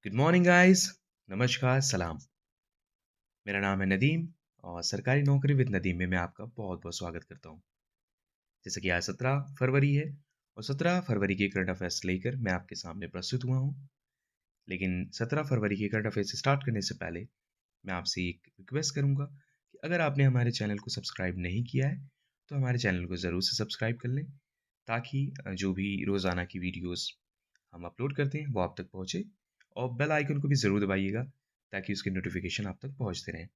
Good morning guys. नमस्कार, सलाम। मेरा नाम है नदीम और सरकारी नौकरी विद नदीम में मैं आपका बहुत बहुत स्वागत करता हूँ। जैसे कि आज 17 फरवरी है और 17 फरवरी के करंट अफेयर्स लेकर मैं आपके सामने प्रस्तुत हुआ हूँ। लेकिन 17 फरवरी के करंट अफेयर्स स्टार्ट करने से पहले मैं आपसे एक रिक्वेस्ट करूँगा कि अगर आपने हमारे चैनल को सब्सक्राइब नहीं किया है तो हमारे चैनल को ज़रूर से सब्सक्राइब कर लें, ताकि जो भी रोज़ाना की वीडियोस हम अपलोड करते हैं वो आप तक पहुँचे। और बेल आइकन को भी ज़रूर दबाइएगा ताकि उसके नोटिफिकेशन आप तक पहुँचते रहें।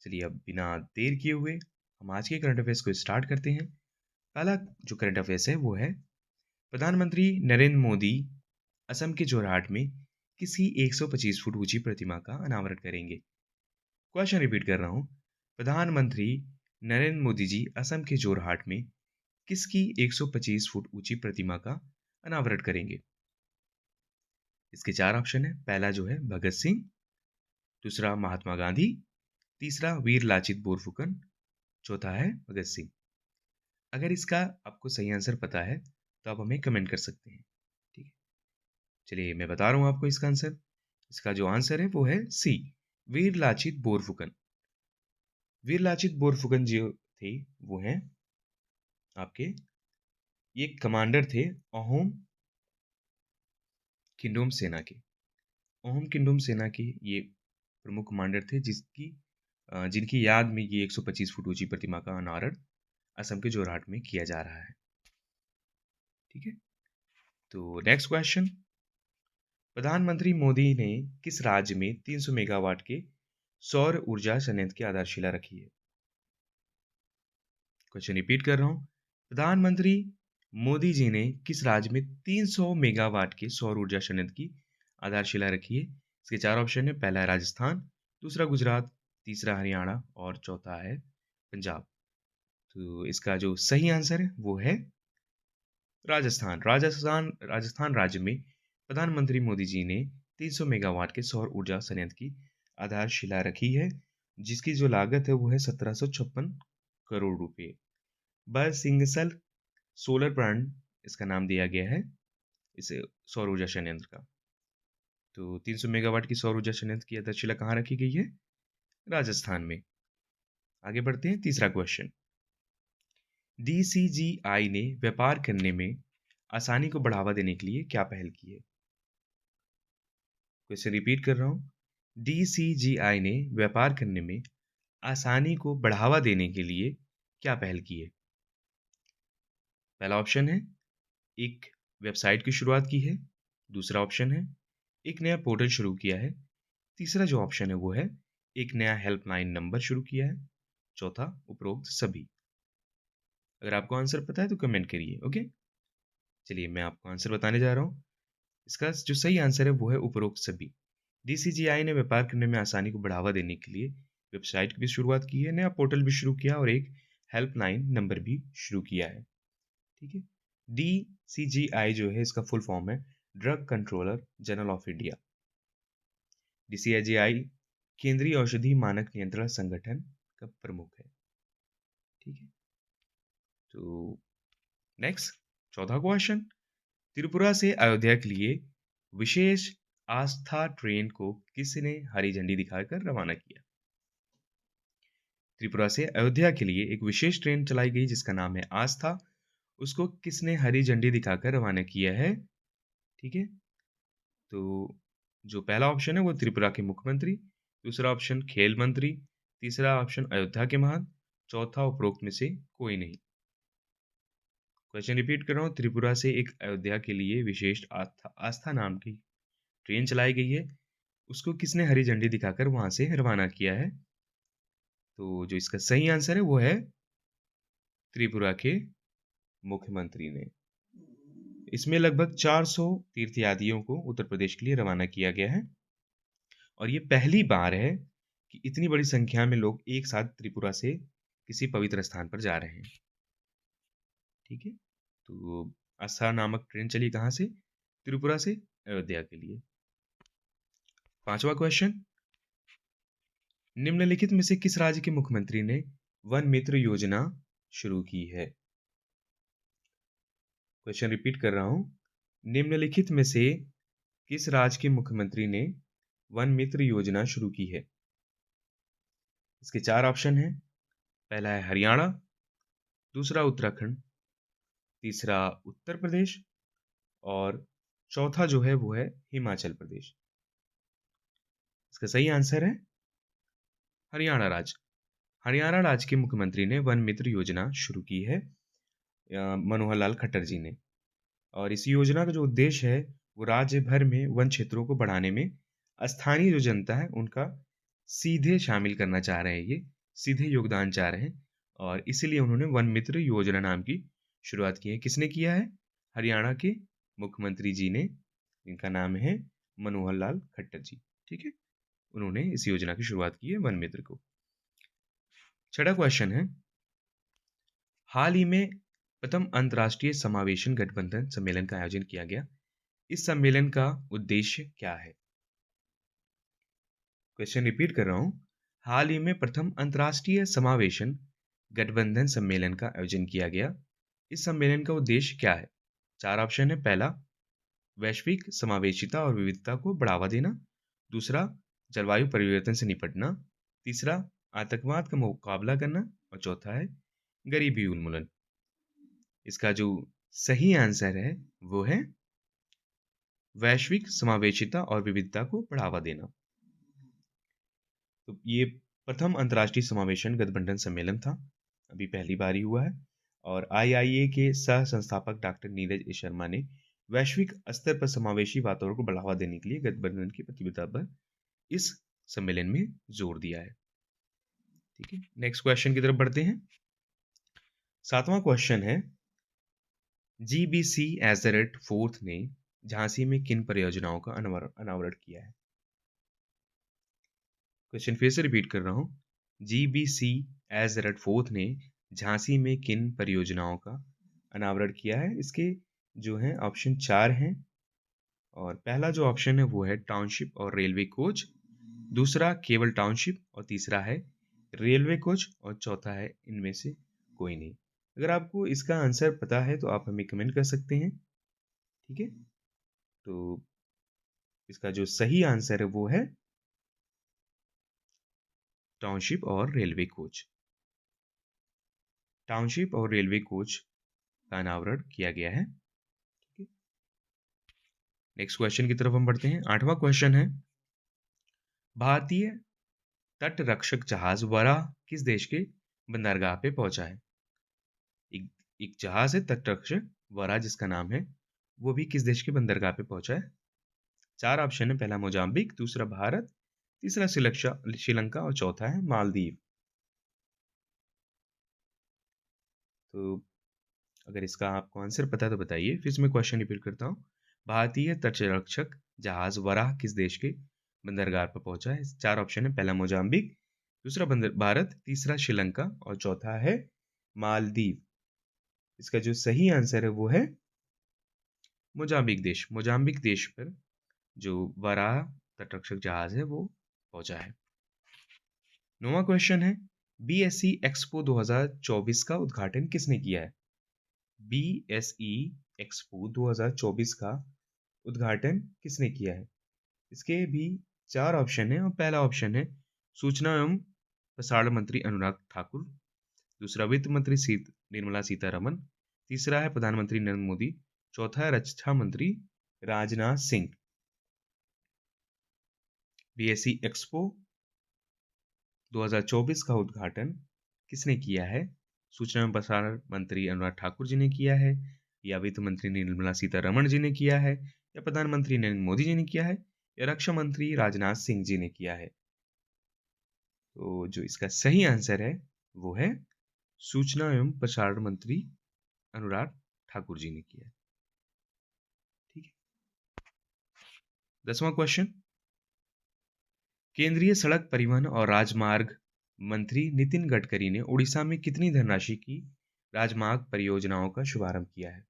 चलिए अब बिना देर किए हुए हम आज के करंट अफेयर्स को स्टार्ट करते हैं। पहला जो करंट अफेयर्स है वो है, प्रधानमंत्री नरेंद्र मोदी असम के जोरहाट में किसी 125 फुट ऊंची प्रतिमा का अनावरण करेंगे। क्वेश्चन रिपीट कर रहा हूँ। प्रधानमंत्री नरेंद्र मोदी जी असम के जोरहाट में किसकी 125 फुट ऊंची प्रतिमा का अनावरण करेंगे? इसके चार ऑप्शन है। पहला जो है भगत सिंह, दूसरा महात्मा गांधी, तीसरा वीर लाचित बोरफुकन, चौथा है भगत सिंह। अगर इसका आपको सही आंसर पता है तो आप हमें कमेंट कर सकते हैं। ठीक है, चलिए मैं बता रहा हूँ आपको इसका आंसर। इसका जो आंसर है वो है सी, वीर लाचित बोरफुकन। वीर लाचित बोरफुकन जो थे वो हैं आपके, ये कमांडर थे अहोम किंगडम सेना के। अहोम किंगडम सेना के ये प्रमुख कमांडर थे जिनकी याद में ये 125 फुट ऊंची प्रतिमा का अनावरण असम के जोरहाट में किया जा रहा है। ठीक है, तो नेक्स्ट क्वेश्चन। प्रधानमंत्री मोदी ने किस राज्य में 300 मेगावाट के सौर ऊर्जा संयंत्र की आधारशिला रखी है? क्वेश्चन रिपीट कर रहा हूँ। प्रधानमंत्री मोदी जी ने किस राज्य में 300 मेगावाट के सौर ऊर्जा संयंत्र की आधारशिला रखी है? इसके चार ऑप्शन है। पहला है राजस्थान, दूसरा गुजरात, तीसरा हरियाणा और चौथा है पंजाब। तो इसका जो सही आंसर है वो है राजस्थान। राजस्थान राज्य में प्रधानमंत्री मोदी जी ने 300 मेगावाट के सौर ऊर्जा संयंत्र की आधारशिला रखी है, जिसकी जो लागत है वो है 1756 करोड़ रुपए। बरसिंगसल सोलर प्लांट इसका नाम दिया गया है इस सौर ऊर्जा संयंत्र का। तो 300 मेगावाट की सौर ऊर्जा संयंत्र की आधारशिला कहाँ रखी गई है? राजस्थान में। आगे बढ़ते हैं, तीसरा क्वेश्चन। डीसीजीआई ने व्यापार करने में आसानी को बढ़ावा देने के लिए क्या पहल की है? क्वेश्चन रिपीट कर रहा हूँ। डीसीजीआई ने व्यापार करने में आसानी को बढ़ावा देने के लिए क्या पहल की है? पहला ऑप्शन है एक वेबसाइट की शुरुआत की है, दूसरा ऑप्शन है एक नया पोर्टल शुरू किया है, तीसरा जो ऑप्शन है वो है एक नया हेल्पलाइन नंबर शुरू किया है, चौथा उपरोक्त सभी। अगर आपको आंसर पता है तो कमेंट करिए। ओके, चलिए मैं आपको आंसर बताने जा रहा हूँ। इसका जो सही आंसर है वो है उपरोक्त सभी। डीसीजीआई ने व्यापार करने में आसानी को बढ़ावा देने के लिए वेबसाइट की भी शुरुआत की है, नया पोर्टल भी शुरू किया और एक हेल्पलाइन नंबर भी शुरू किया है। ठीक है, डीसीजीआई जो है इसका फुल फॉर्म है drug controller general of India. DCGI केंद्रीय औषधि मानक नियंत्रण संगठन का प्रमुख है। ठीक है, तो नेक्स्ट, चौथा क्वेश्चन। त्रिपुरा से अयोध्या के लिए विशेष आस्था ट्रेन को किसने हरी झंडी दिखाकर रवाना किया? त्रिपुरा से अयोध्या के लिए एक विशेष ट्रेन चलाई गई जिसका नाम है आस्था। उसको किसने हरी झंडी दिखाकर रवाना किया है? ठीक है, तो जो पहला ऑप्शन है वो त्रिपुरा के मुख्यमंत्री, दूसरा ऑप्शन खेल मंत्री, तीसरा ऑप्शन अयोध्या के महंत, चौथा उपरोक्त में से कोई नहीं। क्वेश्चन रिपीट कर रहा हूँ। त्रिपुरा से एक अयोध्या के लिए विशेष आस्था आस्था नाम की ट्रेन चलाई गई है, उसको किसने हरी झंडी दिखाकर वहां से रवाना किया है? तो जो इसका सही आंसर है वो है त्रिपुरा के मुख्यमंत्री ने। इसमें लगभग 400 तीर्थयात्रियों को उत्तर प्रदेश के लिए रवाना किया गया है और ये पहली बार है कि इतनी बड़ी संख्या में लोग एक साथ त्रिपुरा से किसी पवित्र स्थान पर जा रहे हैं। ठीक है, तो आस्था नामक ट्रेन चली कहाँ से? त्रिपुरा से अयोध्या के लिए। पांचवा क्वेश्चन। निम्नलिखित में से किस राज्य के मुख्यमंत्री ने वन मित्र योजना शुरू की है? क्वेश्चन रिपीट कर रहा हूं। निम्नलिखित में से किस राज्य के मुख्यमंत्री ने वन मित्र योजना शुरू की है? इसके 4 ऑप्शन हैं। पहला है हरियाणा, दूसरा उत्तराखंड, तीसरा उत्तर प्रदेश और चौथा जो है वो है हिमाचल प्रदेश। इसका सही आंसर है हरियाणा राज्य। हरियाणा राज्य के मुख्यमंत्री ने वन मित्र योजना शुरू की है, मनोहर लाल खट्टर जी ने। और इस योजना का जो उद्देश्य है वो राज्य भर में वन क्षेत्रों को बढ़ाने में स्थानीय जो जनता है उनका सीधे शामिल करना चाह रहे हैं, ये सीधे योगदान चाह रहे हैं और इसीलिए उन्होंने वन मित्र योजना नाम की शुरुआत की है। किसने किया है? हरियाणा के मुख्यमंत्री जी ने, इनका नाम है मनोहर लाल खट्टर जी। ठीक है, उन्होंने इस योजना की शुरुआत की है वन मित्र को। छठा क्वेश्चन है, हाल ही में प्रथम अंतर्राष्ट्रीय समावेशन गठबंधन सम्मेलन का आयोजन किया गया। इस सम्मेलन का उद्देश्य क्या है? क्वेश्चन रिपीट कर रहा हूं। हाल ही में प्रथम अंतर्राष्ट्रीय समावेशन गठबंधन सम्मेलन का आयोजन किया गया। इस सम्मेलन का उद्देश्य क्या है? 4 ऑप्शन है। पहला, वैश्विक समावेशिता और विविधता को बढ़ावा देना। दूसरा, जलवायु परिवर्तन से निपटना। तीसरा, आतंकवाद का मुकाबला करना और चौथा है गरीबी उन्मूलन। इसका जो सही आंसर है वो है वैश्विक समावेशिता और विविधता को बढ़ावा देना। तो ये प्रथम अंतर्राष्ट्रीय समावेशन गठबंधन सम्मेलन था, अभी पहली बार ही हुआ है और आईआईए के सह संस्थापक डॉक्टर नीरज ए शर्मा ने वैश्विक स्तर पर समावेशी वातावरण को बढ़ावा देने के लिए गठबंधन की प्रतिबद्धता पर इस सम्मेलन में जोर दिया है। ठीक है, नेक्स्ट क्वेश्चन की तरफ बढ़ते हैं। 7वां क्वेश्चन है, जीबीसी एज़रेट फोर्थ ने झांसी में किन परियोजनाओं का अनावरण किया है? क्वेश्चन फिर से रिपीट कर रहा हूं। जीबीसी एज़रेट फोर्थ ने झांसी में किन परियोजनाओं का अनावरण किया है? इसके जो है ऑप्शन 4 हैं और पहला जो ऑप्शन है वो है टाउनशिप और रेलवे कोच, दूसरा केवल टाउनशिप और तीसरा है रेलवे कोच और चौथा है इनमें से कोई नहीं। अगर आपको इसका आंसर पता है तो आप हमें कमेंट कर सकते हैं। ठीक है, तो इसका जो सही आंसर है वो है टाउनशिप और रेलवे कोच। टाउनशिप और रेलवे कोच का अनावरण किया गया है। नेक्स्ट क्वेश्चन की तरफ हम बढ़ते हैं। 8वां क्वेश्चन है, भारतीय तट रक्षक जहाज वराह किस देश के बंदरगाह पे पहुंचा है? एक एक जहाज है तट रक्षक वराह जिसका नाम है, वो भी किस देश के बंदरगाह पे पहुंचा है? 4 ऑप्शन है। पहला मोजाम्बिक, दूसरा भारत, तीसरा श्रीलंका और चौथा है मालदीव। तो अगर इसका आपको आंसर पता है तो बताइए। फिर से मैं क्वेश्चन रिपीट करता हूँ। भारतीय तटरक्षक जहाज वराह किस देश के बंदरगाह पर पहुंचा है? 4 ऑप्शन है। पहला मोजाम्बिक, दूसरा भारत, तीसरा श्रीलंका और चौथा है मालदीव। इसका जो सही आंसर है वो है मोजाम्बिक देश। मोजाम्बिक देश पर जो वराह तटरक्षक जहाज है वो पहुंचा है। 9वां क्वेश्चन है, बीएसई एक्सपो 2024 का उद्घाटन किसने किया है? बीएसई एक्सपो 2024 का उद्घाटन किसने किया है? इसके भी 4 ऑप्शन है और पहला ऑप्शन है सूचना एवं प्रसारण मंत्री अनुराग ठाकुर, दूसरा वित्त मंत्री निर्मला सीतारमन, तीसरा है प्रधानमंत्री नरेंद्र मोदी, चौथा है रक्षा मंत्री राजनाथ सिंह। बीएसई एक्सपो 2024 का उद्घाटन किसने किया है? सूचना एवं प्रसारण मंत्री अनुराग ठाकुर जी ने किया है, या वित्त मंत्री निर्मला सीतारमण जी ने किया है, या प्रधानमंत्री नरेंद्र मोदी जी ने किया है, या रक्षा मंत्री राजनाथ सिंह जी ने किया है? तो जो इसका सही आंसर है वो है सूचना एवं प्रसारण मंत्री अनुराग ठाकुर जी ने किया है। ठीक है, 10वां क्वेश्चन, केंद्रीय सड़क परिवहन और राजमार्ग मंत्री नितिन गडकरी ने उड़ीसा में कितनी धनराशि की राजमार्ग परियोजनाओं का शुभारंभ किया है?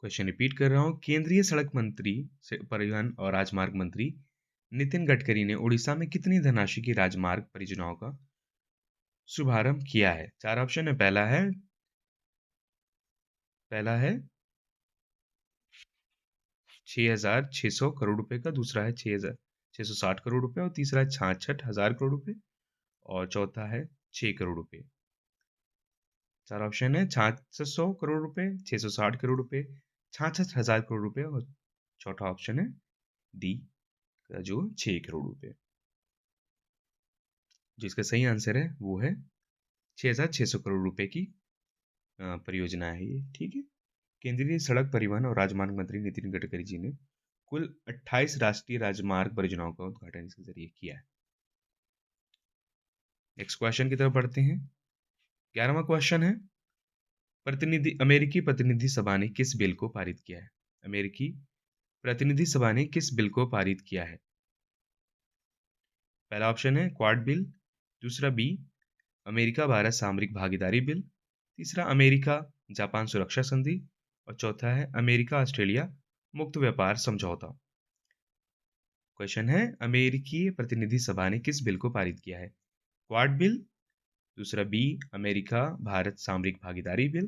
क्वेश्चन रिपीट कर रहा हूं। केंद्रीय सड़क मंत्री परिवहन और राजमार्ग मंत्री नितिन गडकरी ने उड़ीसा में कितनी धनराशि की राजमार्ग परियोजनाओं का शुभारंभ किया है? 4 ऑप्शन है। पहला है 6,600 करोड़ रुपए का, दूसरा है 6,660 करोड़ रुपए और तीसरा है 66,000 करोड़ रुपए और चौथा है 6 करोड़ रुपए। चार ऑप्शन है 6,700 करोड़ रुपए, 660 करोड़ रुपए, 66,000 करोड़ रुपए और चौथा ऑप्शन है डी का जो 6 करोड़ रुपए। जिसका सही आंसर है वो है 6,600 करोड़ रुपए की परियोजना है ये। ठीक है। केंद्रीय सड़क परिवहन और राजमार्ग मंत्री नितिन गडकरी जी ने कुल 28 राष्ट्रीय राजमार्ग परियोजनाओं का उद्घाटन इसके जरिए किया है। नेक्स्ट क्वेश्चन की तरफ बढ़ते हैं। 11वां क्वेश्चन है, अमेरिकी प्रतिनिधि सभा ने किस बिल को पारित किया है? अमेरिकी प्रतिनिधि सभा ने किस बिल को पारित किया है? पहला ऑप्शन है क्वाड बिल, दूसरा बी अमेरिका भारत सामरिक भागीदारी बिल, तीसरा अमेरिका जापान सुरक्षा संधि और चौथा है अमेरिका ऑस्ट्रेलिया मुक्त व्यापार समझौता। क्वेश्चन है अमेरिकी प्रतिनिधि सभा ने किस बिल को पारित किया है? क्वाड बिल, दूसरा बी अमेरिका भारत सामरिक भागीदारी बिल,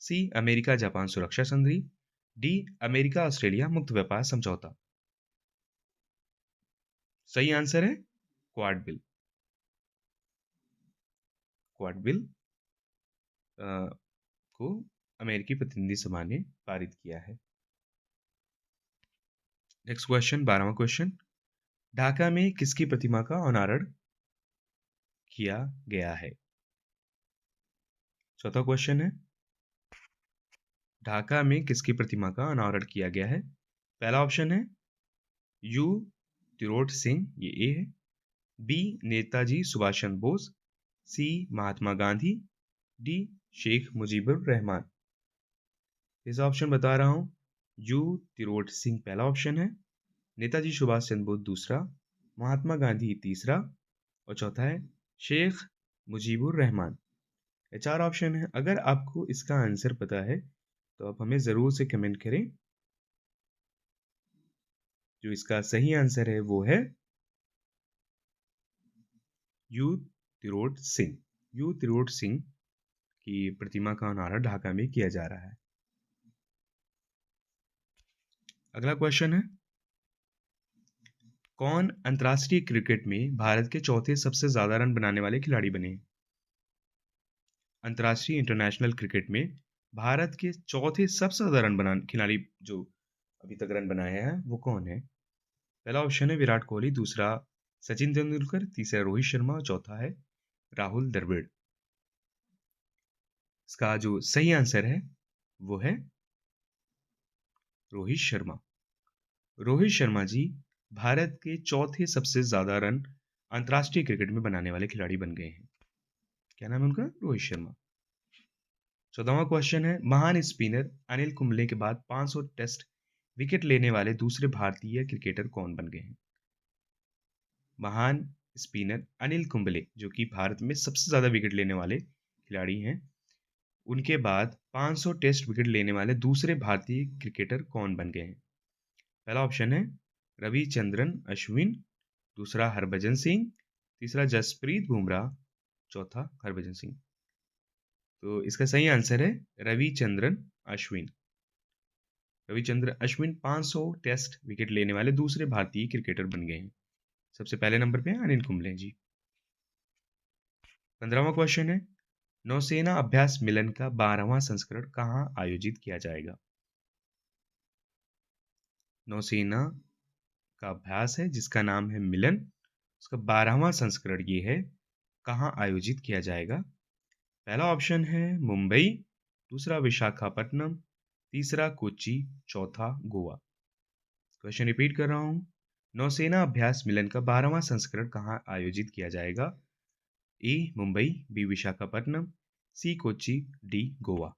सी अमेरिका जापान सुरक्षा संधि, डी अमेरिका ऑस्ट्रेलिया मुक्त व्यापार समझौता। सही आंसर है क्वाड बिल। क्वाड बिल को अमेरिकी प्रतिनिधि सभा ने पारित किया है। नेक्स्ट क्वेश्चन 12वां क्वेश्चन, ढाका में किसकी प्रतिमा का अनावरण किया गया है? चौथा क्वेश्चन है, ढाका में किसकी प्रतिमा का अनावरण किया गया है? पहला ऑप्शन है यू तिरोट सिंह, ये ए है, बी नेताजी सुभाष चंद्र बोस, सी महात्मा गांधी, डी शेख मुजीबुर रहमान। इस ऑप्शन बता रहा हूं, यू तिरोट सिंह पहला ऑप्शन है, नेताजी सुभाष चंद्र बोस दूसरा, महात्मा गांधी तीसरा और चौथा है शेख मुजीबुर रहमान। ये चार ऑप्शन है। अगर आपको इसका आंसर पता है तो आप हमें जरूर से कमेंट करें। जो इसका सही आंसर है वो है यू तिरोट सिंह। यू तिरोट सिंह की प्रतिमा का अनावरण ढाका में किया जा रहा है। अगला क्वेश्चन है, कौन अंतरराष्ट्रीय क्रिकेट में भारत के चौथे सबसे ज्यादा रन बनाने वाले खिलाड़ी बने? अंतरराष्ट्रीय इंटरनेशनल क्रिकेट में भारत के चौथे सबसे ज्यादा रन बनाने खिलाड़ी जो अभी तक रन बनाए हैं वो कौन है? पहला ऑप्शन है विराट कोहली, दूसरा सचिन तेंदुलकर, तीसरा रोहित शर्मा और चौथा है राहुल द्रविड़। इसका जो सही आंसर है वो है रोहित शर्मा। रोहित शर्मा जी भारत के चौथे सबसे ज्यादा रन अंतरराष्ट्रीय क्रिकेट में बनाने वाले खिलाड़ी बन गए हैं। क्या नाम है उनका? रोहित शर्मा। 14वां क्वेश्चन है, महान स्पिनर अनिल कुंबले के बाद 500 टेस्ट विकेट लेने वाले दूसरे भारतीय क्रिकेटर कौन बन गए हैं? महान स्पिनर अनिल कुंबले जो कि भारत में सबसे ज्यादा विकेट लेने वाले खिलाड़ी हैं, उनके बाद 500 टेस्ट विकेट लेने वाले दूसरे भारतीय क्रिकेटर कौन बन गए हैं? पहला ऑप्शन है रविचंद्रन अश्विन, दूसरा हरभजन सिंह, तीसरा जसप्रीत बुमराह, चौथा हरभजन सिंह। तो इसका सही आंसर है रविचंद्रन अश्विन। रविचंद्रन अश्विन 500 टेस्ट विकेट लेने वाले दूसरे भारतीय क्रिकेटर बन गए हैं। सबसे पहले नंबर पे है अनिल कुंबले जी। 15वां क्वेश्चन है, नौसेना अभ्यास मिलन का 12वां संस्करण कहाँ आयोजित किया जाएगा? नौसेना का अभ्यास है जिसका नाम है मिलन, उसका 12वां संस्करण ये है, कहाँ आयोजित किया जाएगा? पहला ऑप्शन है मुंबई, दूसरा विशाखापट्टनम, तीसरा कोच्चि, चौथा गोवा। क्वेश्चन रिपीट कर रहा हूं, नौसेना अभ्यास मिलन का 12वां संस्करण कहाँ आयोजित किया जाएगा? ए मुंबई, बी विशाखापट्टनम, सी कोच्चि, डी गोवा।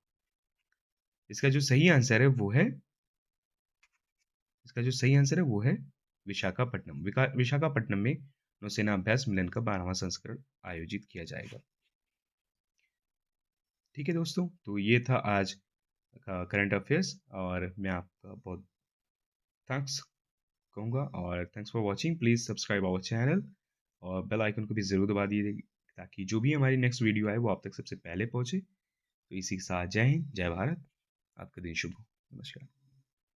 इसका जो सही आंसर है वो है विशाखापट्टनम। विशाखापट्टनम में नौसेना अभ्यास मिलन का 12वां संस्करण आयोजित किया जाएगा। ठीक है दोस्तों, तो ये था आज का करंट अफेयर्स और मैं आपका बहुत थैंक्स कहूँगा और thanks for watching. Please subscribe our channel और बेल आइकन को भी ज़रूर दबा दीजिए ताकि जो भी हमारी नेक्स्ट वीडियो आए वो आप तक सबसे पहले पहुँचे। तो इसी के साथ जय हिंद, जय भारत, आपका दिन शुभ हो। नमस्कार।